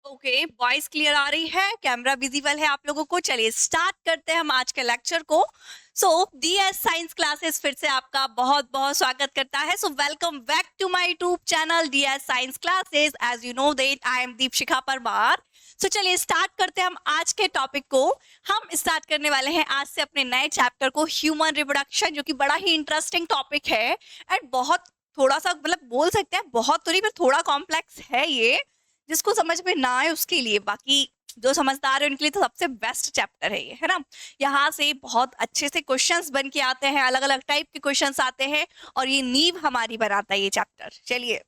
Okay, voice clear आ रही है, camera visible है आप लोगों को। चलिए स्टार्ट करते हैं हम आज के लेक्चर को। सो डीएस साइंस क्लासेस फिर से आपका बहुत बहुत स्वागत करता है। So welcome back to my YouTube channel DS science classes. As you know that I am Deepshikha Parmar. So चलिए स्टार्ट करते हैं हम आज के टॉपिक को। हम स्टार्ट करने वाले हैं आज से अपने नए चैप्टर को, ह्यूमन रिप्रोडक्शन, जो कि बड़ा ही इंटरेस्टिंग टॉपिक है एंड बहुत थोड़ा सा मतलब बोल सकते हैं बहुत तो नहीं पर थोड़ा कॉम्प्लेक्स है ये। जिसको समझ में ना आए उसके लिए, बाकी जो समझदार है उनके लिए तो सबसे बेस्ट चैप्टर है ये, है ना। यहाँ से बहुत अच्छे से क्वेश्चंस बन के आते हैं, अलग अलग टाइप के क्वेश्चंस आते हैं और ये नींव हमारी बनाता है ये चैप्टर। चलिए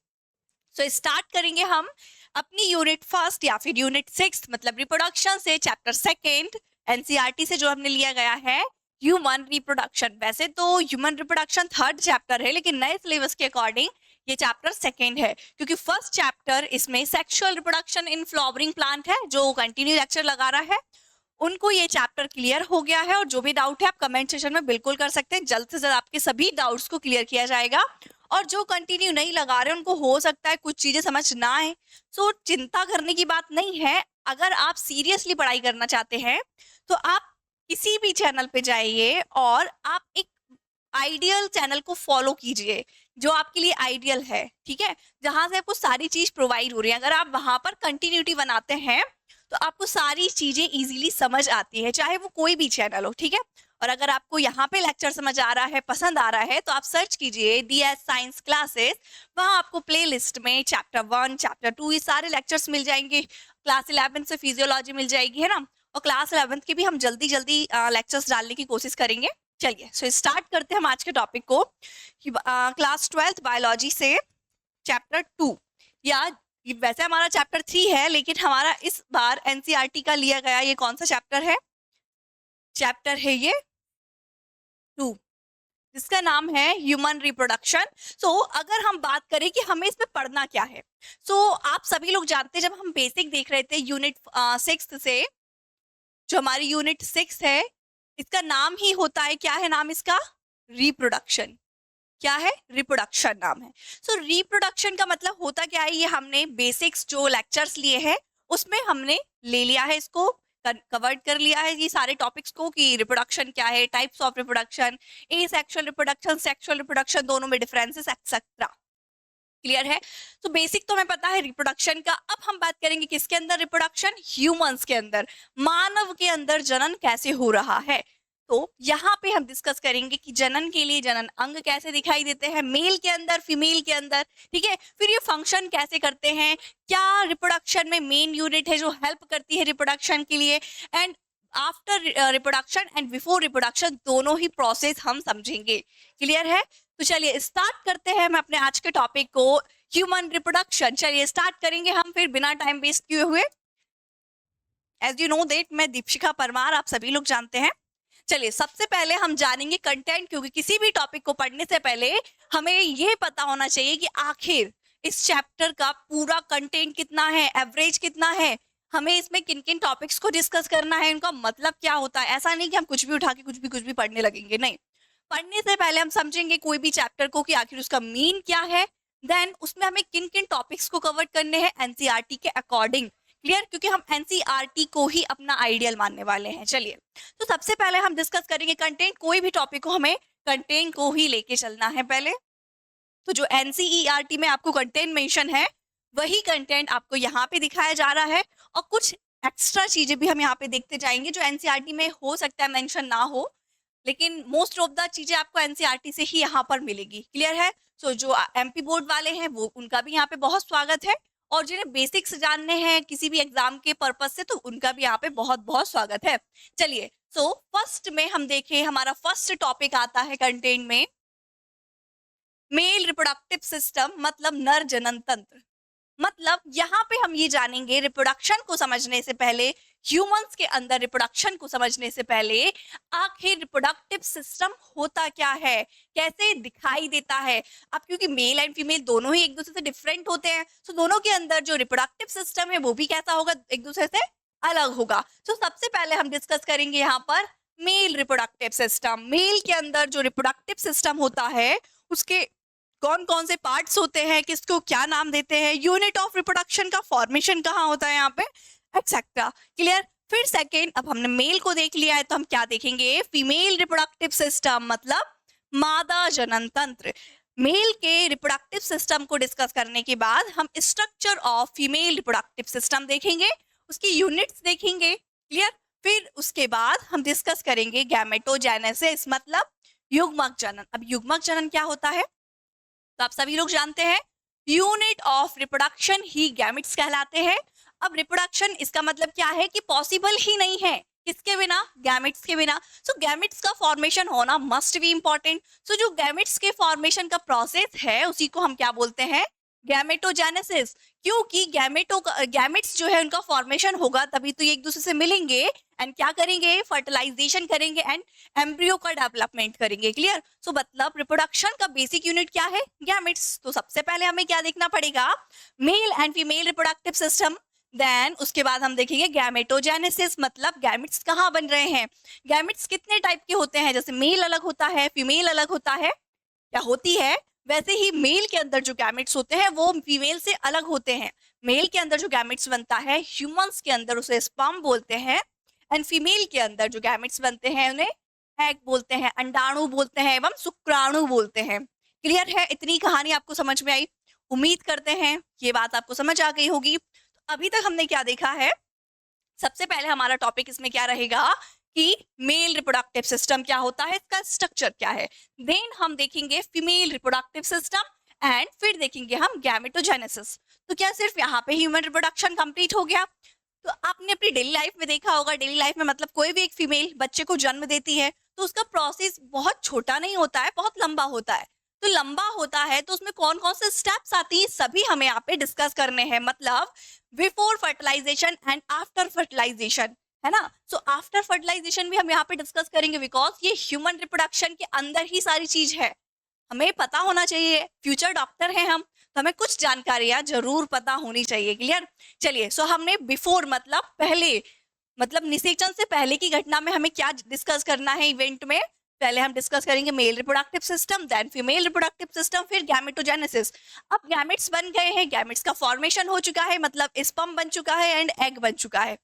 सो स्टार्ट करेंगे हम अपनी यूनिट फर्स्ट या फिर यूनिट 6 मतलब रिप्रोडक्शन से, चैप्टर सेकेंड एनसीईआरटी से जो हमने लिया गया है ह्यूमन रिप्रोडक्शन। वैसे तो ह्यूमन रिप्रोडक्शन थर्ड चैप्टर है, लेकिन नए सिलेबस के अकॉर्डिंग ये चैप्टर सेकेंड है, क्योंकि फर्स्ट चैप्टर इसमें sexual reproduction in flowering plant है। जो कंटिन्यू लेक्चर लगा रहा है उनको ये चैप्टर क्लियर हो गया है, और जो भी डाउट है आप कमेंट सेक्शन में बिल्कुल कर सकते हैं। जल्द से जल्द आपके सभी डाउट्स को क्लियर किया जाएगा, और जो कंटिन्यू नहीं लगा रहे उनको हो सकता है कुछ चीजें समझ ना आए। सो चिंता करने की बात नहीं है। अगर आप सीरियसली पढ़ाई करना चाहते हैं तो आप किसी भी चैनल पे जाइए और आप एक आइडियल चैनल को फॉलो कीजिए जो आपके लिए आइडियल है, ठीक है, जहां से आपको सारी चीज प्रोवाइड हो रही है। अगर आप वहां पर कंटिन्यूटी बनाते हैं तो आपको सारी चीजें इजीली समझ आती है, चाहे वो कोई भी चैनल हो, ठीक है। और अगर आपको यहाँ पे लेक्चर समझ आ रहा है, पसंद आ रहा है, तो आप सर्च कीजिए डीएस साइंस क्लासेस। वहाँ आपको प्लेलिस्ट में चैप्टर 1 चैप्टर 2 ये सारे लेक्चर्स मिल जाएंगे। क्लास 11 से फिजियोलॉजी मिल जाएगी, है ना। और क्लास 11 के भी हम जल्दी जल्दी लेक्चर्स डालने की कोशिश करेंगे। चलिए सो स्टार्ट करते हैं हम आज के टॉपिक को। क्लास 12 बायोलॉजी से चैप्टर 2, या वैसे हमारा चैप्टर 3 है, लेकिन हमारा इस बार एनसीईआरटी का लिया गया ये कौन सा चैप्टर है? चैप्टर है ये 2, जिसका नाम है ह्यूमन रिप्रोडक्शन। सो अगर हम बात करें कि हमें इसमें पढ़ना क्या है, सो आप सभी लोग जानते हैं, जब हम बेसिक देख रहे थे यूनिट 6 से, जो हमारी यूनिट 6 है, इसका नाम ही होता है, क्या है नाम इसका? रिप्रोडक्शन। क्या है? रिप्रोडक्शन नाम है। सो रिप्रोडक्शन का मतलब होता क्या है, ये हमने बेसिक्स जो लेक्चर्स लिए हैं उसमें हमने ले लिया है, इसको कवर्ड कर लिया है ये सारे टॉपिक्स को, कि रिप्रोडक्शन क्या है, types of reproduction, A sexual reproduction, sexual reproduction, दोनों में डिफरेंसेस एक्सेट्रा। क्लियर है? तो बेसिक तो हमें पता है रिप्रोडक्शन का। अब हम बात करेंगे किसके अंदर रिप्रोडक्शन? ह्यूमंस के अंदर, मानव के अंदर जनन कैसे हो रहा है। तो यहाँ पे हम डिस्कस करेंगे कि जनन के लिए जनन अंग कैसे दिखाई देते हैं, मेल के अंदर, फीमेल के अंदर, ठीक है। फिर ये फंक्शन कैसे करते हैं, क्या रिप्रोडक्शन में मेन यूनिट है जो हेल्प करती है रिप्रोडक्शन के लिए, and after reproduction and before reproduction दोनों ही प्रोसेस हम समझेंगे। क्लियर है? तो चलिए स्टार्ट करते हैं हम अपने आज के टॉपिक को, ह्यूमन रिप्रोडक्शन। चलिए स्टार्ट करेंगे हम फिर बिना टाइम वेस्ट किए हुए। एज यू नो दैट मैं दीपशिखा परमार, आप सभी लोग जानते हैं। चलिए सबसे पहले हम जानेंगे कंटेंट, क्योंकि किसी भी टॉपिक को पढ़ने से पहले हमें ये पता होना चाहिए कि आखिर इस चैप्टर का पूरा कंटेंट कितना है, एवरेज कितना है, हमें इसमें किन किन टॉपिक्स को डिस्कस करना है, इनका मतलब क्या होता है। ऐसा नहीं कि हम कुछ भी उठा के कुछ भी पढ़ने लगेंगे, नहीं। पढ़ने से पहले हम समझेंगे कोई भी चैप्टर को कि आखिर उसका मीन क्या है, देन उसमें हमें किन किन टॉपिक्स को कवर करने हैं एनसीईआरटी के अकॉर्डिंग। क्लियर? क्योंकि हम एनसीईआरटी को ही अपना आइडियल मानने वाले हैं। चलिए तो सबसे पहले हम डिस्कस करेंगे कंटेंट। कोई भी टॉपिक को हमें कंटेंट को ही लेके चलना है पहले। तो जो एनसीईआरटी में आपको कंटेंट मेंशन है वही कंटेंट आपको यहाँ पे दिखाया जा रहा है, और कुछ एक्स्ट्रा चीजें भी हम यहाँ पे देखते जाएंगे जो एनसीईआरटी में हो सकता है मेंशन ना हो, लेकिन मोस्ट ऑफ द चीजें आपको एनसीईआरटी से ही यहाँ पर मिलेगी। क्लियर है? सो जो एमपी बोर्ड वाले हैं वो, उनका भी यहाँ पे बहुत स्वागत है, और जिन्हें बेसिक्स जानने हैं किसी भी एग्जाम के पर्पज से, तो उनका भी यहाँ पे बहुत बहुत स्वागत है। चलिए सो फर्स्ट में हम देखें, हमारा फर्स्ट टॉपिक आता है कंटेंट में मेल रिप्रोडक्टिव सिस्टम, मतलब नर जनन तंत्र। मतलब यहाँ पे हम ये जानेंगे, रिप्रोडक्शन को समझने से पहले, ह्यूमंस के अंदर रिप्रोडक्शन को समझने से पहले, आखिर रिप्रोडक्टिव सिस्टम होता क्या है, कैसे दिखाई देता है। अब क्योंकि मेल एंड फीमेल दोनों ही एक दूसरे से डिफरेंट होते हैं, तो दोनों के अंदर जो रिप्रोडक्टिव सिस्टम है वो भी कैसा होगा, एक दूसरे से अलग होगा। तो सबसे पहले हम डिस्कस करेंगे यहाँ पर मेल रिप्रोडक्टिव सिस्टम। मेल के अंदर जो रिप्रोडक्टिव सिस्टम होता है उसके कौन कौन से पार्ट्स होते हैं, किसको क्या नाम देते हैं, यूनिट ऑफ रिप्रोडक्शन का फॉर्मेशन कहाँ होता है यहाँ पे, एक्सेट्रा। क्लियर। फिर सेकेंड, अब हमने मेल को देख लिया है तो हम क्या देखेंगे, फीमेल रिप्रोडक्टिव सिस्टम मतलब मादा जनन तंत्र। मेल के रिप्रोडक्टिव सिस्टम को डिस्कस करने के बाद हम structure of female reproductive system देखेंगे, उसकी यूनिट्स देखेंगे। क्लियर। फिर उसके बाद हम डिस्कस करेंगे गैमेटोजेनेसिस मतलब युग्मक जनन। अब युग्मक जनन क्या होता है, तो आप सभी लोग जानते हैं unit of reproduction he gametes कहलाते हैं। अब रिप्रोडक्शन इसका मतलब क्या है कि पॉसिबल ही नहीं है, किसके बिना, गैमेट्स के बिना। सो गैमेट्स का फॉर्मेशन होना मस्ट बी इंपॉर्टेंट। सो जो गैमेट्स के फॉर्मेशन का प्रोसेस है उसी को हम क्या बोलते हैं, गैमेटोजेनेसिस। क्योंकि गैमेट्स जो है उनका फॉर्मेशन होगा तभी तो ये एक दूसरे से मिलेंगे एंड क्या करेंगे, फर्टिलाइजेशन करेंगे एंड एम्ब्रियो का डेवलपमेंट करेंगे। क्लियर। सो मतलब रिप्रोडक्शन का बेसिक यूनिट क्या है, गैमेट्स। तो सबसे पहले हमें क्या देखना पड़ेगा, male and female reproductive system. Then उसके बाद हम देखेंगे गैमेटोजेनेसिस मतलब गैमेट्स कहाँ बन रहे हैं। गैमेट्स कितने टाइप के होते हैं, जैसे मेल अलग होता है, फीमेल अलग होता है या होती है, वैसे ही मेल के अंदर जो गैमेट्स होते हैं वो फीमेल से अलग होते हैं। मेल के अंदर जो गैमेट्स बनता है ह्यूमंस के अंदर उसे स्पर्म बोलते हैं एंड फीमेल के अंदर जो गैमेट्स बनते हैं उन्हें एग बोलते हैं, अंडाणु बोलते हैं एवं शुक्राणु बोलते हैं। क्लियर है, इतनी कहानी आपको समझ में आई, उम्मीद करते हैं ये बात आपको समझ आ गई होगी। तो अभी तक हमने क्या देखा है, सबसे पहले हमारा टॉपिक इसमें क्या रहेगा कि मेल रिप्रोडक्टिव सिस्टम क्या होता है, इसका स्ट्रक्चर क्या है। देन हम देखेंगे फीमेल रिप्रोडक्टिव सिस्टम एंड फिर देखेंगे हम गैमेटोजेनेसिस। तो क्या सिर्फ यहाँ पे ह्यूमन रिप्रोडक्शन कंप्लीट हो गया, तो आपने अपनी डेली लाइफ में देखा होगा, डेली लाइफ में मतलब कोई भी एक फीमेल बच्चे को जन्म देती है तो उसका प्रोसेस बहुत छोटा नहीं होता है, बहुत लंबा होता है। तो लंबा होता है तो उसमें कौन कौन से स्टेप्स आती है सभी हमें यहाँ पे डिस्कस करने हैं, मतलब before fertilisation and after fertilisation, है ना। सो आफ्टर फर्टिलाइजेशन भी हम यहाँ पे डिस्कस करेंगे बिकॉज ये ह्यूमन रिप्रोडक्शन के अंदर ही सारी चीज है, हमें पता होना चाहिए। फ्यूचर डॉक्टर हैं हम तो हमें कुछ जानकारियां जरूर पता होनी चाहिए। क्लियर। चलिए, सो हमने बिफोर मतलब पहले, मतलब निषेचन से पहले की घटना में हमें क्या डिस्कस करना है इवेंट में, पहले हम डिस्कस करेंगे male reproductive system, then female reproductive system, फिर गैमेटोजेनेसिस। अब गैमेट्स बन गए हैं, गैमेट्स का फॉर्मेशन हो चुका है मतलब स्पर्म बन चुका है एंड एग बन चुका है।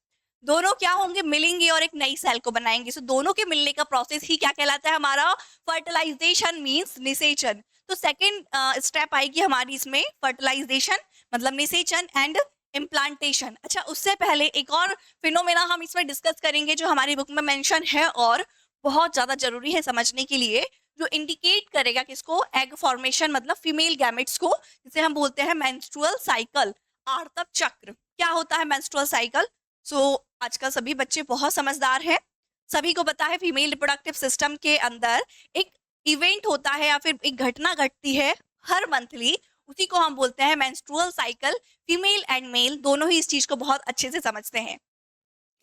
दोनों क्या होंगे, मिलेंगे और एक नई सेल को बनाएंगे। सो दोनों के मिलने का प्रोसेस ही क्या कहलाता है हमारा, फर्टिलाइजेशन मींस निषेचन। तो सेकेंड स्टेप आएगी हमारी इसमें फर्टिलाइजेशन मतलब निषेचन एंड इम्प्लांटेशन। अच्छा, उससे पहले एक और फिनोमेना हम इसमें डिस्कस करेंगे जो हमारी बुक में मेंशन है और बहुत ज्यादा जरूरी है समझने के लिए, जो इंडिकेट करेगा किसको, एग फॉर्मेशन मतलब फीमेल गैमेट्स को, जिसे हम बोलते हैं मेंस्ट्रुअल साइकिल, आर्तव चक्र। क्या होता है मेंस्ट्रुअल साइकिल? आजकल सभी बच्चे बहुत समझदार हैं, सभी को पता है फीमेल रिप्रोडक्टिव सिस्टम के अंदर एक इवेंट होता है या फिर एक घटना घटती है हर मंथली, उसी को हम बोलते हैं menstrual cycle. Female and male दोनों ही इस चीज को बहुत अच्छे से समझते हैं।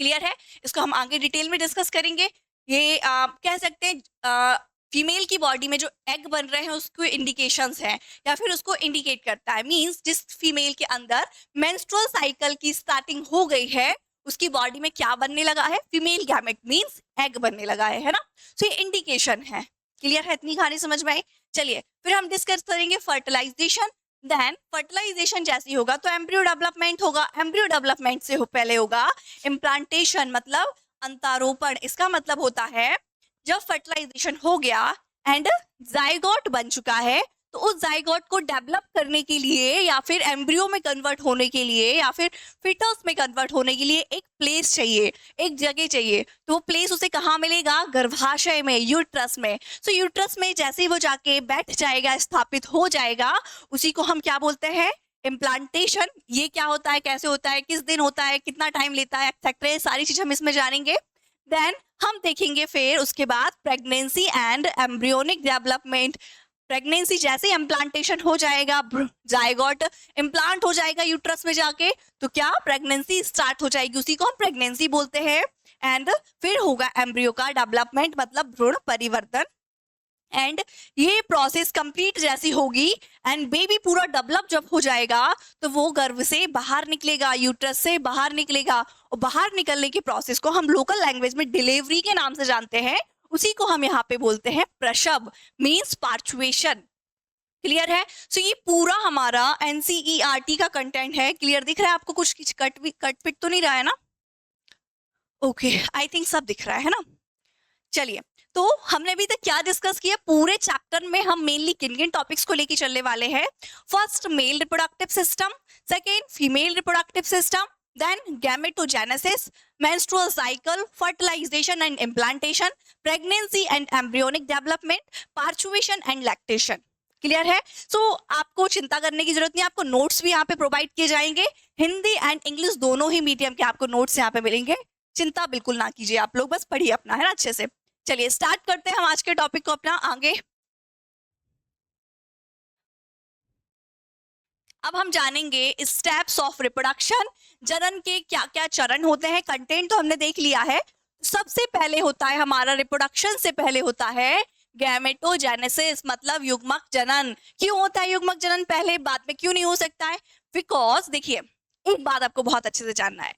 क्लियर है, इसको हम आगे डिटेल में डिस्कस करेंगे। ये कह सकते हैं फीमेल की बॉडी में जो एग बन रहे हैं उसको इंडिकेशंस हैं या फिर उसको इंडिकेट करता है, मींस जिस फीमेल के अंदर मेंस्ट्रुअल साइकिल की स्टार्टिंग हो गई है उसकी बॉडी में क्या बनने लगा है, फीमेल गैमेट मींस एग बनने लगा है ना। सो ये इंडिकेशन है। क्लियर है, इतनी कहानी समझ में आई। चलिए फिर हम डिस्कस करेंगे फर्टिलाइजेशन। देन फर्टिलाइजेशन जैसी होगा तो एम्ब्रियो डेवलपमेंट होगा, एम्ब्रियो डेवलपमेंट से पहले होगा इम्प्लांटेशन मतलब अंतारोपण। इसका मतलब होता है जब फर्टिलाइजेशन हो गया एंड जाइगोट बन चुका है तो उस जाइगोट को डेवलप करने के लिए या फिर एम्ब्रियो में कन्वर्ट होने के लिए या फिर फिटस में कन्वर्ट होने के लिए एक प्लेस चाहिए, एक जगह चाहिए। तो वो प्लेस उसे कहाँ मिलेगा, गर्भाशय में, यूट्रस में। सो यूट्रस में जैसे ही वो जाके बैठ जाएगा, स्थापित हो जाएगा, उसी को हम क्या बोलते हैं, इम्प्लांटेशन। ये क्या होता है, कैसे होता है, किस दिन होता है, कितना टाइम लेता है, एक्सेट्रा, सारी चीज हम इसमें जानेंगे। देन हम देखेंगे फिर उसके बाद pregnancy and embryonic development. Pregnancy जैसे इम्प्लांटेशन हो जाएगा, जाइगोट इम्प्लांट हो जाएगा यूट्रस में जाके, तो क्या प्रेगनेंसी स्टार्ट हो जाएगी, उसी को हम प्रेगनेंसी बोलते हैं। एंड फिर होगा एम्ब्रियो का डेवलपमेंट मतलब भ्रूण परिवर्तन। एंड ये प्रोसेस कंप्लीट जैसी होगी एंड बेबी पूरा डेवलप जब हो जाएगा तो वो गर्भ से बाहर निकलेगा, यूट्रस से बाहर निकलेगा, और बाहर निकलने के प्रोसेस को हम लोकल लैंग्वेज में डिलीवरी के नाम से जानते हैं, उसी को हम यहाँ पे बोलते हैं प्रसव मींस पार्चुएशन। क्लियर है? सो ये पूरा हमारा एनसीईआरटी का कंटेंट है। क्लियर दिख रहा है आपको? कुछ कट पिट तो नहीं रहा है ना? ओके, आई थिंक सब दिख रहा है ना? चलिए, तो हमने अभी तक क्या डिस्कस किया? पूरे चैप्टर में हम मेनली किन किन टॉपिक्स को लेके चलने वाले हैं? First, mail reproductive system, second, female reproductive system, then gametogenesis, menstrual cycle, fertilization and implantation, pregnancy and embryonic development, parturition and lactation. Clear है? सो आपको चिंता करने की जरूरत नहीं, आपको नोट्स भी यहाँ पे प्रोवाइड किए जाएंगे। हिंदी एंड इंग्लिश दोनों ही मीडियम के आपको नोट्स यहाँ पे मिलेंगे। चिंता बिल्कुल ना कीजिए, आप लोग बस पढ़िए अपना, है ना, अच्छे से। चलिए स्टार्ट करते हैं हम आज के टॉपिक को अपना आगे। अब हम जानेंगे स्टेप्स ऑफ रिप्रोडक्शन, जनन के क्या क्या चरण होते हैं। कंटेंट तो हमने देख लिया है। सबसे पहले होता है हमारा, रिप्रोडक्शन से पहले होता है गैमेटोजेनेसिस, मतलब युग्मक जनन। क्यों होता है युग्मक जनन पहले, बाद में क्यों नहीं हो सकता है? बिकॉज देखिए, एक बात आपको बहुत अच्छे से जानना है,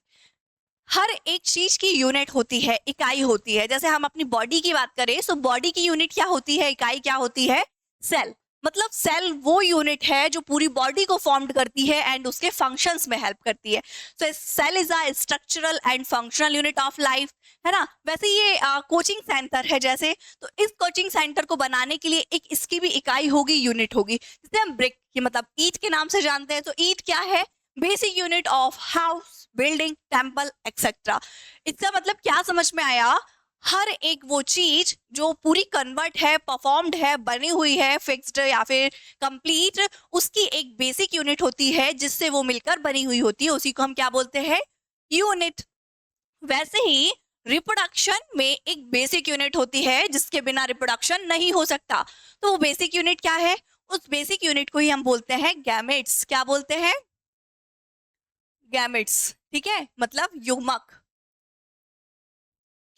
हर एक चीज की यूनिट होती है, इकाई होती है। जैसे हम अपनी बॉडी की बात करें, सो बॉडी की यूनिट क्या होती है, इकाई क्या होती है? सेल। मतलब सेल वो यूनिट है जो पूरी बॉडी को फॉर्म करती है एंड उसके फंक्शंस में हेल्प करती है। So cell is a structural and functional unit of life, है ना। वैसे ये कोचिंग सेंटर है जैसे, तो इस कोचिंग सेंटर को बनाने के लिए एक इसकी भी इकाई होगी, यूनिट होगी, जिसे हम ब्रिक की मतलब ईंट के नाम से जानते हैं। तो ईंट क्या है? Basic unit of house, building, temple etcetera. इसका मतलब क्या समझ में आया? हर एक वो चीज जो पूरी कन्वर्ट है, परफॉर्म्ड है, बनी हुई है, फिक्स्ड या फिर कंप्लीट, उसकी एक बेसिक यूनिट होती है जिससे वो मिलकर बनी हुई होती है, उसी को हम क्या बोलते हैं? यूनिट। वैसे ही रिप्रोडक्शन में एक बेसिक यूनिट होती है जिसके बिना रिप्रोडक्शन नहीं हो सकता। तो वो बेसिक यूनिट क्या है? उस बेसिक यूनिट को ही हम बोलते हैं गैमेट्स। क्या बोलते हैं? गैमेट्स। ठीक है, मतलब युग्मक।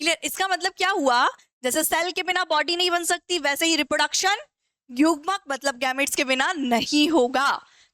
क्लियर? इसका मतलब क्या हुआ? जैसे सेल के बिना बॉडी नहीं बन सकती, वैसे ही रिप्रोडक्शन युग्मक मतलब गैमेट्स के बिना नहीं होगा।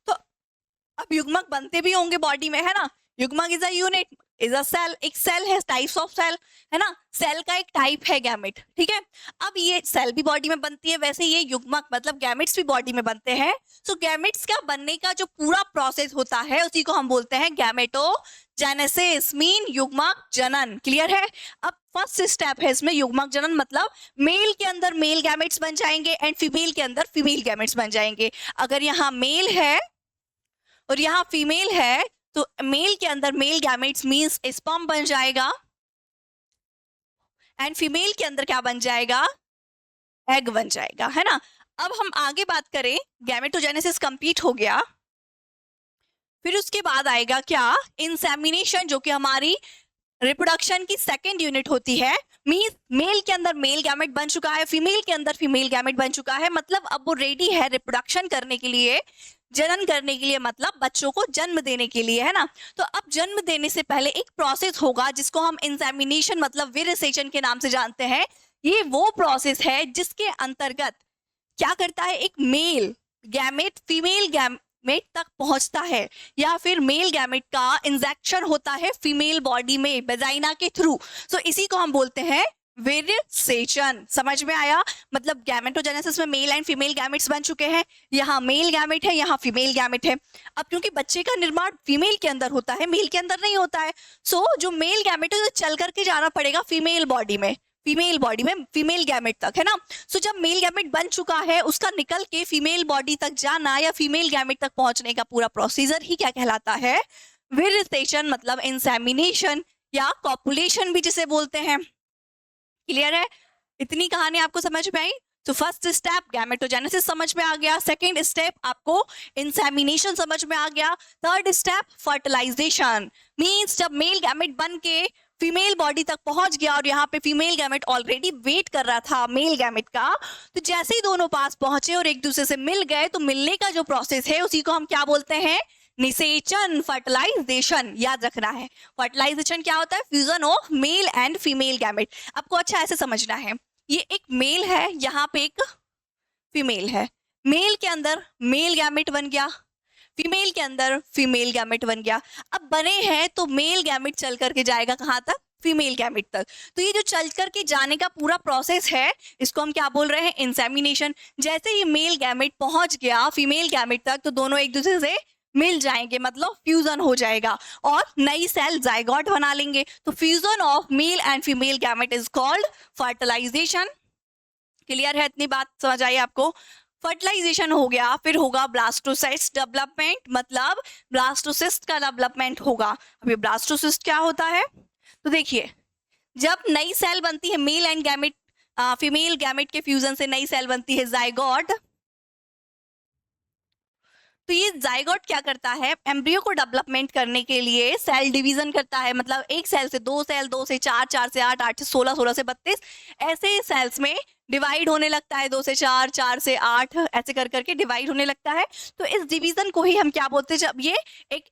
तो अब युग्मक बनते भी होंगे बॉडी में, है ना। युग्मक is a unit, is a cell. एक सेल है, टाइप्स ऑफ सेल, है ना। सेल का एक टाइप है गैमेट, ठीक है। अब ये सेल भी बॉडी में बनती है, वैसे ये युग्मक मतलब गैमेट्स भी बॉडी में बनते हैं। सो गैमेट्स का बनने का जो पूरा प्रोसेस होता है उसी को हम बोलते हैं गैमेटोजेनेसिस, मीन युग्मक जनन। क्लियर है? अब फर्स्ट स्टेप है इसमें युग्मक जनन, मतलब मेल के अंदर मेल गैमेट्स बन जाएंगे एंड फीमेल के अंदर फीमेल गैमेट्स बन जाएंगे। अगर यहाँ मेल है और यहाँ फीमेल है, तो मेल के अंदर मेल गैमेट्स मींस स्पर्म बन जाएगा एंड फीमेल के अंदर क्या बन जाएगा? एग बन जाएगा, है ना। अब हम आगे बात करें, गैमेटोजेनेसिस कंप्लीट हो गया, फिर उसके बाद आएगा क्या? इंसेमिनेशन, जो कि हमारी रिप्रोडक्शन की सेकेंड यूनिट होती है। मींस मेल के अंदर मेल गैमेट बन चुका है, फीमेल के अंदर फीमेल गैमेट बन चुका है, मतलब अब वो रेडी है रिप्रोडक्शन करने के लिए, जनन करने के लिए, मतलब बच्चों को जन्म देने के लिए, है ना। तो अब जन्म देने से पहले एक प्रोसेस होगा जिसको हम इंसेमिनेशन मतलब विरसेचन के नाम से जानते हैं। ये वो प्रोसेस है जिसके अंतर्गत क्या करता है? एक मेल गैमेट फीमेल गैमेट तक पहुंचता है, या फिर मेल गैमेट का इंजेक्शन होता है फीमेल बॉडी में वेजाइना के थ्रू। सो इसी को हम बोलते हैं विरसेचन। समझ में आया? मतलब गैमेटोजेनेसिस में मेल एंड फीमेल गैमेट्स बन चुके हैं, यहाँ मेल गैमेट है, यहाँ फीमेल गैमेट है। अब क्योंकि बच्चे का निर्माण फीमेल के अंदर होता है, मेल के अंदर नहीं होता है, सो जो मेल गैमेट है चल करके जाना पड़ेगा फीमेल बॉडी में, फीमेल गैमेट तक, है ना। सो जब मेल गैमेट बन चुका है, उसका निकल के फीमेल बॉडी तक जाना या फीमेल गैमेट तक पहुंचने का पूरा प्रोसीजर ही क्या कहलाता है? विरसेचन, मतलब इंसेमिनेशन या कॉपुलेशन भी जिसे बोलते हैं। क्लियर है? इतनी कहानी आपको समझ में आई? तो फर्स्ट स्टेप गैमेटोजेनेसिस समझ में आ गया, सेकेंड स्टेप आपको इंसेमिनेशन समझ में आ गया, थर्ड स्टेप फर्टिलाइजेशन, मींस जब मेल गैमेट बन के फीमेल बॉडी तक पहुंच गया और यहाँ पे फीमेल गैमेट ऑलरेडी वेट कर रहा था मेल गैमेट का, तो जैसे ही दोनों पास पहुंचे और एक दूसरे से मिल गए, तो मिलने का जो प्रोसेस है उसी को हम क्या बोलते हैं? निषेचन, फर्टिलाइजेशन। याद रखना है, फर्टिलाइजेशन क्या होता है? Fusion of male and female gamete. आपको अच्छा ऐसे समझना है, ये एक मेल है, यहाँ पे एक फीमेल है, मेल के अंदर मेल गैमेट बन गया, फीमेल के अंदर फीमेल गैमेट बन गया। अब बने हैं तो मेल गैमेट चल करके जाएगा कहाँ तक? फीमेल गैमेट तक। तो ये जो चल कर के जाने का पूरा प्रोसेस है, इसको हम क्या बोल रहे हैं, इंसेमिनेशन। जैसे ये मेल गैमेट पहुंच गया फीमेल गैमेट तक, तो दोनों एक दूसरे से मिल जाएंगे, मतलब फ्यूजन हो जाएगा और नई सेल जाइगोट बना लेंगे। तो fusion of male and female gamete is called fertilisation. Clear है, इतनी बात समझ आई आपको? फर्टिलाइजेशन हो गया, फिर होगा ब्लास्टोसिस्ट डेवलपमेंट, मतलब ब्लास्टोसिस्ट का डेवलपमेंट होगा। अब ये ब्लास्टोसिस्ट क्या होता है, तो देखिए जब नई सेल बनती है male and gamete, female gamete के फ्यूजन से नई सेल बनती है जाइगोट। तो ये जाइगोट क्या करता है, एम्ब्रियो को डेवलपमेंट करने के लिए सेल डिवीजन करता है, मतलब एक सेल से दो सेल, दो से चार, चार से आठ, आठ से 16, 16 से 32, ऐसे सेल्स में डिवाइड होने लगता है, 2 से 4, 4 से 8, ऐसे कर करके डिवाइड होने लगता है। तो इस डिवीजन को ही हम क्या बोलते हैं, जब ये एक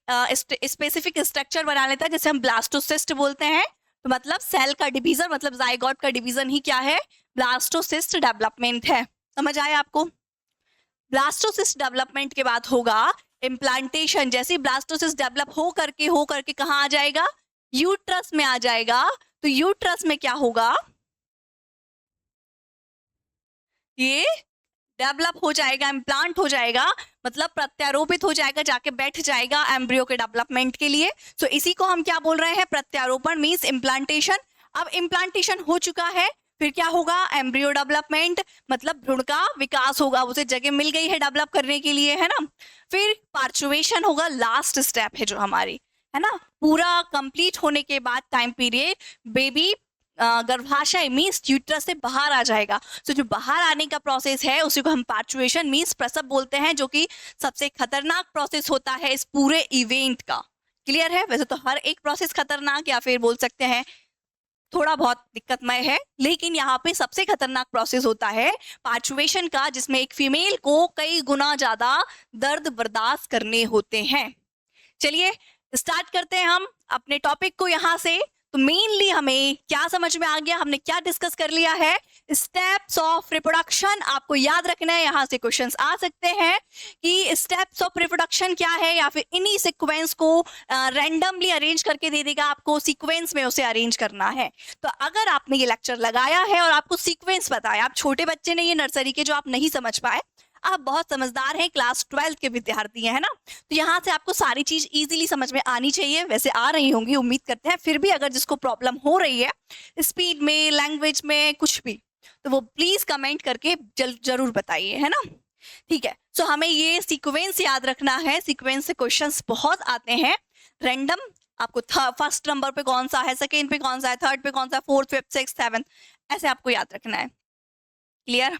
स्पेसिफिक स्ट्रक्चर बना लेता है, जैसे हम ब्लास्टोसिस्ट बोलते हैं। तो मतलब सेल का डिवीजन, मतलब जाइगोट का डिवीजन ही क्या है, ब्लास्टोसिस्ट डेवलपमेंट है। समझ आया आपको? ब्लास्टोसिस्ट डेवलपमेंट के बाद होगा इम्प्लांटेशन। जैसे ब्लास्टोसिस्ट डेवलप हो करके कहाँ आ जाएगा, यूट्रस में आ जाएगा। तो यूट्रस में क्या होगा, ये डेवलप हो जाएगा, इम्प्लांट हो जाएगा, मतलब प्रत्यारोपित हो जाएगा, जाके बैठ जाएगा एम्ब्रियो के डेवलपमेंट के लिए। तो इसी को हम क्या बोल रहे हैं, प्रत्यारोपण मींस इम्प्लांटेशन। अब इम्प्लांटेशन हो चुका है, फिर क्या होगा, एम्ब्रियो डेवलपमेंट, मतलब भ्रूण का विकास होगा, उसे जगह मिल गई है डेवलप करने के लिए, है ना। फिर पार्चुएशन होगा, लास्ट स्टेप है जो हमारी, है ना। पूरा कंप्लीट होने के बाद टाइम पीरियड बेबी गर्भाशय मीन्स यूट्रस से बाहर आ जाएगा। तो जो बाहर आने का प्रोसेस है उसी को हम पार्चुएशन मीन्स प्रसव बोलते हैं, जो कि सबसे खतरनाक प्रोसेस होता है इस पूरे इवेंट का। क्लियर है? वैसे तो हर एक प्रोसेस खतरनाक या फिर बोल सकते हैं थोड़ा बहुत दिक्कतमय है, लेकिन यहाँ पे सबसे खतरनाक प्रोसेस होता है पार्चुएशन का, जिसमें एक फीमेल को कई गुना ज्यादा दर्द बर्दाश्त करने होते हैं। चलिए स्टार्ट करते हैं हम अपने टॉपिक को यहाँ से। तो मेनली हमें क्या समझ में आ गया, हमने क्या डिस्कस कर लिया है, स्टेप्स ऑफ रिप्रोडक्शन। आपको याद रखना है, यहाँ से क्वेश्चंस आ सकते हैं कि स्टेप्स ऑफ रिप्रोडक्शन क्या है, या फिर इन्हीं सीक्वेंस को रैंडमली अरेंज करके दे देगा आपको, सीक्वेंस में उसे अरेंज करना है। तो अगर आपने ये लेक्चर लगाया है और आपको सीक्वेंस पता है, आप छोटे बच्चे नहीं है नर्सरी के जो आप नहीं समझ पाए, आप बहुत समझदार हैं, क्लास 12 के विद्यार्थी हैं, है ना। तो यहाँ से आपको सारी चीज इजीली समझ में आनी चाहिए, वैसे आ रही होंगी उम्मीद करते हैं। फिर भी अगर जिसको प्रॉब्लम हो रही है स्पीड में, लैंग्वेज में, कुछ भी, तो वो प्लीज कमेंट करके जरूर बताइए, है ना। ठीक है, सो हमें ये सीक्वेंस याद रखना है। सीक्वेंस से क्वेश्चंस बहुत आते हैं रैंडम। आपको फर्स्ट नंबर पे कौन सा है, सेकेंड पे कौन सा है, थर्ड पे कौन सा है, फोर्थ, फिफ्थ, सिक्स्थ, सेवंथ, ऐसे आपको याद रखना है। क्लियर?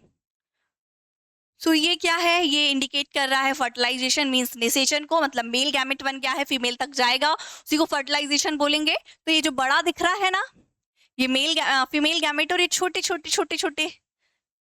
सो ये क्या है, ये इंडिकेट कर रहा है फर्टिलाइजेशन मींस निषेचन को, मतलब मेल गैमेट बन गया है, फीमेल तक जाएगा, उसी को फर्टिलाइजेशन बोलेंगे। तो ये जो बड़ा दिख रहा है ना, ये फीमेल गैमेट, और ये छोटे छोटे छोटे छोटे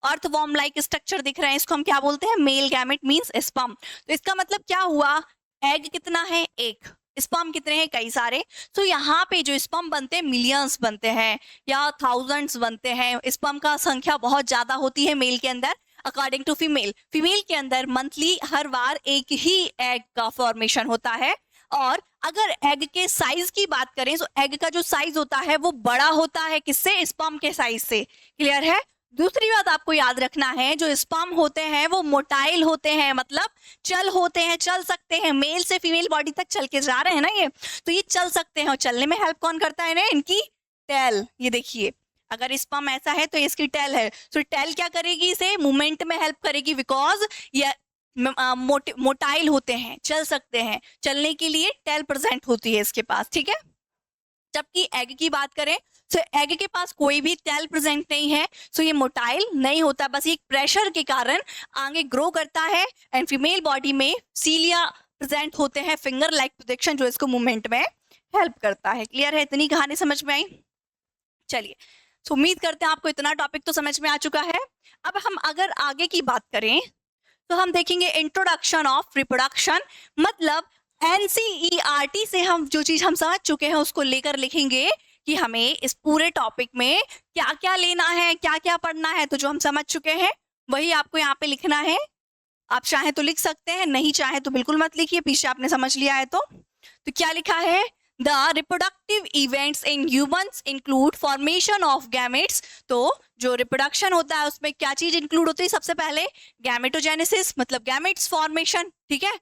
अर्थवॉर्म लाइक स्ट्रक्चर दिख रहे हैं, इसको हम क्या बोलते हैं, मेल गैमेट मींस स्पर्म। तो इसका मतलब क्या हुआ, एग कितना है, एक, स्पर्म कितने हैं, कई सारे। तो यहाँ पे जो स्पर्म बनते हैं मिलियंस बनते हैं या थाउजेंड्स बनते हैं। स्पर्म का संख्या बहुत ज्यादा होती है मेल के अंदर अकॉर्डिंग टू फीमेल। फीमेल के अंदर मंथली हर बार एक ही एग का फॉर्मेशन होता है। और अगर एग के साइज की बात करें तो एग का जो साइज होता है वो बड़ा होता है किससे, स्पर्म के साइज से। क्लियर है? दूसरी बात आपको याद रखना है, जो स्पर्म होते हैं वो मोटाइल होते हैं, मतलब चल होते हैं, चल सकते हैं, मेल से फीमेल बॉडी तक चल के जा रहे हैं ना ये, तो ये चल सकते हैं। और चलने में हेल्प कौन करता है ना, इनकी टेल। ये देखिए, अगर स्पर्म ऐसा है तो इसकी टेल है, तो टेल क्या करेगी, इसे मूवमेंट में हेल्प करेगी, बिकॉज ये मोटाइल होते हैं, चल सकते हैं, चलने के लिए टेल प्रेजेंट होती है इसके पास। ठीक है, जबकि एग की बात करें तो एग के पास कोई भी टेल प्रेजेंट नहीं है, सो ये मोटाइल नहीं होता, बस ये प्रेशर के कारण आगे ग्रो करता है। एंड फीमेल बॉडी में सीलिया प्रेजेंट होते हैं, फिंगर लाइक प्रोटेक्शन, जो इसको मूवमेंट में हेल्प करता है। क्लियर है? इतनी कहानी समझ में आई? चलिए, तो उम्मीद करते हैं आपको इतना टॉपिक तो समझ में आ चुका है। अब हम अगर आगे की बात करें तो हम देखेंगे इंट्रोडक्शन ऑफ रिप्रोडक्शन, मतलब एनसीईआरटी से हम जो चीज हम समझ चुके हैं उसको लेकर लिखेंगे कि हमें इस पूरे टॉपिक में क्या क्या लेना है, क्या क्या पढ़ना है। तो जो हम समझ चुके हैं वही आपको यहाँ पे लिखना है। आप चाहे तो लिख सकते हैं, नहीं चाहे तो बिल्कुल मत लिखिए, पीछे आपने समझ लिया है तो क्या लिखा है, the reproductive events in humans include formation of gametes. तो जो रिप्रोडक्शन होता है उसमें क्या चीज इंक्लूड होती है? सबसे पहले गैमेटोजेनेसिस मतलब गैमेट्स फॉर्मेशन, ठीक है।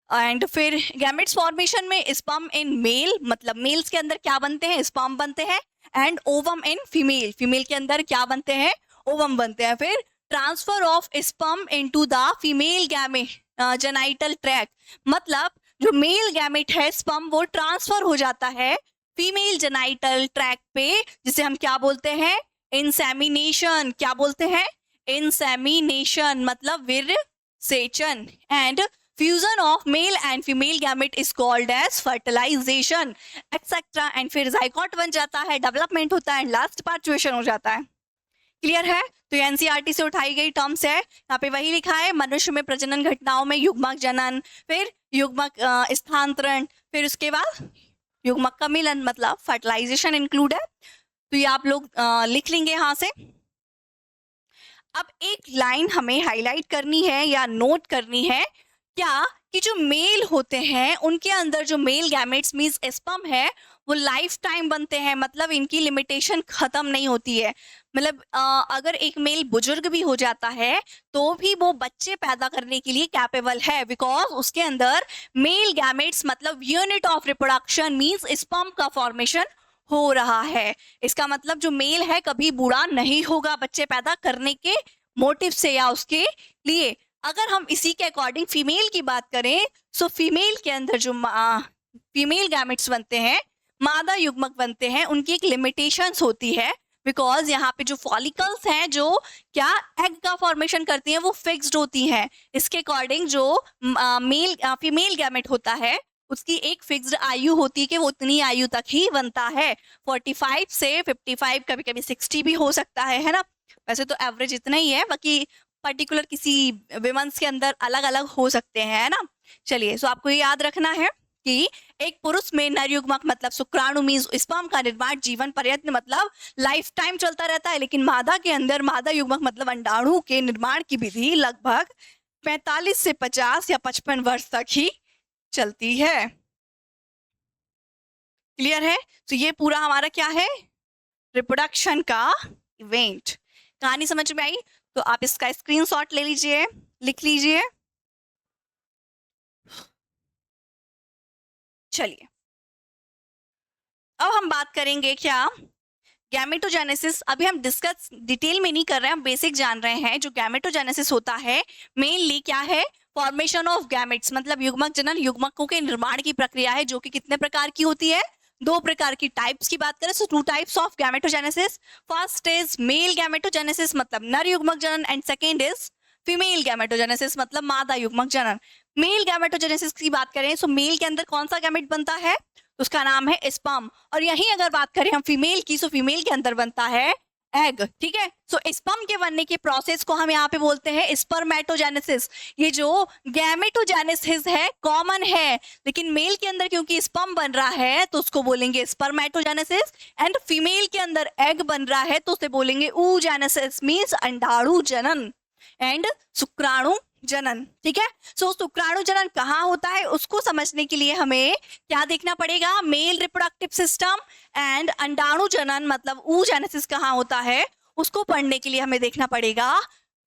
एंड फिर गैमेट्स फॉर्मेशन में स्पर्म इन मेल मतलब मेल्स के अंदर क्या बनते हैं? स्पर्म बनते हैं। And ovum in female, female के अंदर क्या बनते हैं? ओवम बनते हैं। फिर transfer of sperm into the female gamete genital tract मतलब जो मेल गैमेट है स्पर्म वो ट्रांसफर हो जाता है फीमेल जेनाइटल ट्रैक्ट पे, जिसे हम क्या बोलते हैं? इंसेमिनेशन। क्या बोलते हैं? इंसेमिनेशन मतलब वीर्य सेचन। And fusion of male and female gamete is called as fertilization etcetera. And फिर जाइगोट बन जाता है, डेवलपमेंट होता है, लास्ट पार्चुएशन हो जाता है। क्लियर है? तो ये एनसीईआरटी से उठाई गई टर्म्स है। यहाँ पे वही लिखा है, मनुष्य में प्रजनन घटनाओं में युग्मक जनन, फिर युग्मक स्थानांतरण, फिर उसके बाद युग्मक का मिलन मतलब फर्टिलाइजेशन इंक्लूड है। तो ये आप लोग लिख लेंगे यहाँ से। अब एक लाइन हमें हाईलाइट करनी है या नोट करनी है क्या कि जो मेल होते हैं उनके अंदर जो मेल गैमेट्स मींस स्पर्म है वो लाइफ टाइम बनते हैं, मतलब इनकी लिमिटेशन खत्म नहीं होती है। मतलब अगर एक मेल बुजुर्ग भी हो जाता है तो भी वो बच्चे पैदा करने के लिए कैपेबल है, बिकॉज उसके अंदर मेल गैमेट्स मतलब unit of reproduction means sperm का फॉर्मेशन हो रहा है। इसका मतलब जो मेल है कभी बूढ़ा नहीं होगा बच्चे पैदा करने के मोटिव से या उसके लिए। अगर हम इसी के अकॉर्डिंग फीमेल की बात करें तो फीमेल के अंदर जो फीमेल गैमेट्स बनते हैं, मादा युग्मक बनते हैं, उनकी एक लिमिटेशंस होती है, बिकॉज यहाँ पे जो फॉलिकल्स हैं जो क्या एग का फॉर्मेशन करती हैं वो फिक्स्ड होती हैं। इसके अकॉर्डिंग जो मेल फीमेल गैमेट होता है उसकी एक फिक्स्ड आयु होती है कि वो उतनी आयु तक ही बनता है, 45 से 55, कभी कभी 60 भी हो सकता है ना। वैसे तो एवरेज इतना ही है, बाकी पर्टिकुलर किसी विमेंस के अंदर अलग अलग हो सकते हैं, है ना। चलिए, सो आपको ये याद रखना है कि एक पुरुष में नर युग्मक मतलब शुक्राणु मींस स्पर्म का निर्माण जीवन पर्यंत मतलब लाइफ टाइम चलता रहता है, लेकिन मादा के अंदर मादा युग्मक मतलब अंडाणु के निर्माण की विधि लगभग 45 से 50 या 55 वर्ष तक ही चलती है। क्लियर है? तो ये पूरा हमारा क्या है? रिप्रोडक्शन का इवेंट। कहानी समझ में आई? तो आप इसका स्क्रीनशॉट ले लीजिए, लिख लीजिए। चलिए, अब हम बात करेंगे क्या गैमेटोजेनेसिस। अभी हम डिस्कस डिटेल में नहीं कर रहे हैं, हम बेसिक जान रहे हैं। जो गैमेटोजेनेसिस होता है मेनली क्या है? फॉर्मेशन ऑफ गैमेट्स मतलब युग्मक जनन, युग्मकों के निर्माण की प्रक्रिया है जो कि कितने प्रकार की होती है? 2 प्रकार की। टाइप्स की बात करें तो 2 types of gametogenesis. First is male gametogenesis मतलब नर युग्मक जनन, and second is female gametogenesis मतलब मादा युग्मक जनन। मेल गैमेटोजेनेसिस की बात करें तो मेल के अंदर कौन सा गैमेट बनता है? उसका नाम है स्पर्म। और यहीं अगर बात करें हम फीमेल की, तो फीमेल के अंदर बनता है एग। ठीक है, सो स्पर्म के बनने के प्रोसेस को हम यहाँ पे बोलते हैं स्पर्मेटोजेनेसिस। ये जो गैमेटोजेनेसिस है कॉमन है, लेकिन मेल के अंदर क्योंकि स्पर्म बन रहा है तो उसको बोलेंगे स्पर्मेटोजेनेसिस, एंड फीमेल के अंदर एग बन रहा है तो उसे बोलेंगे oogenesis मींस अंडाणु जनन एंड शुक्राणु जनन। ठीक है, सो शुक्राणु जनन कहाँ होता है उसको समझने के लिए हमें क्या देखना पड़ेगा? मेल रिप्रोडक्टिव सिस्टम एंड अंडाणु जनन मतलब oogenesis कहाँ होता है उसको पढ़ने के लिए हमें देखना पड़ेगा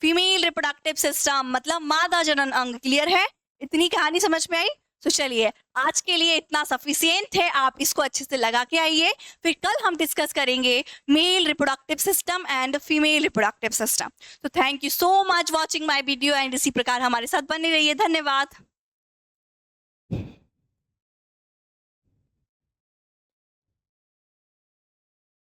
फीमेल रिप्रोडक्टिव सिस्टम मतलब मादा जनन अंग। क्लियर है? इतनी कहानी समझ में आई? तो चलिए, आज के लिए इतना सफिशिएंट है, आप इसको अच्छे से लगा के आइए। फिर कल हम डिस्कस करेंगे male reproductive system and female reproductive system. तो thank you so much watching my video, and इसी प्रकार हमारे साथ बने रहिए। धन्यवाद।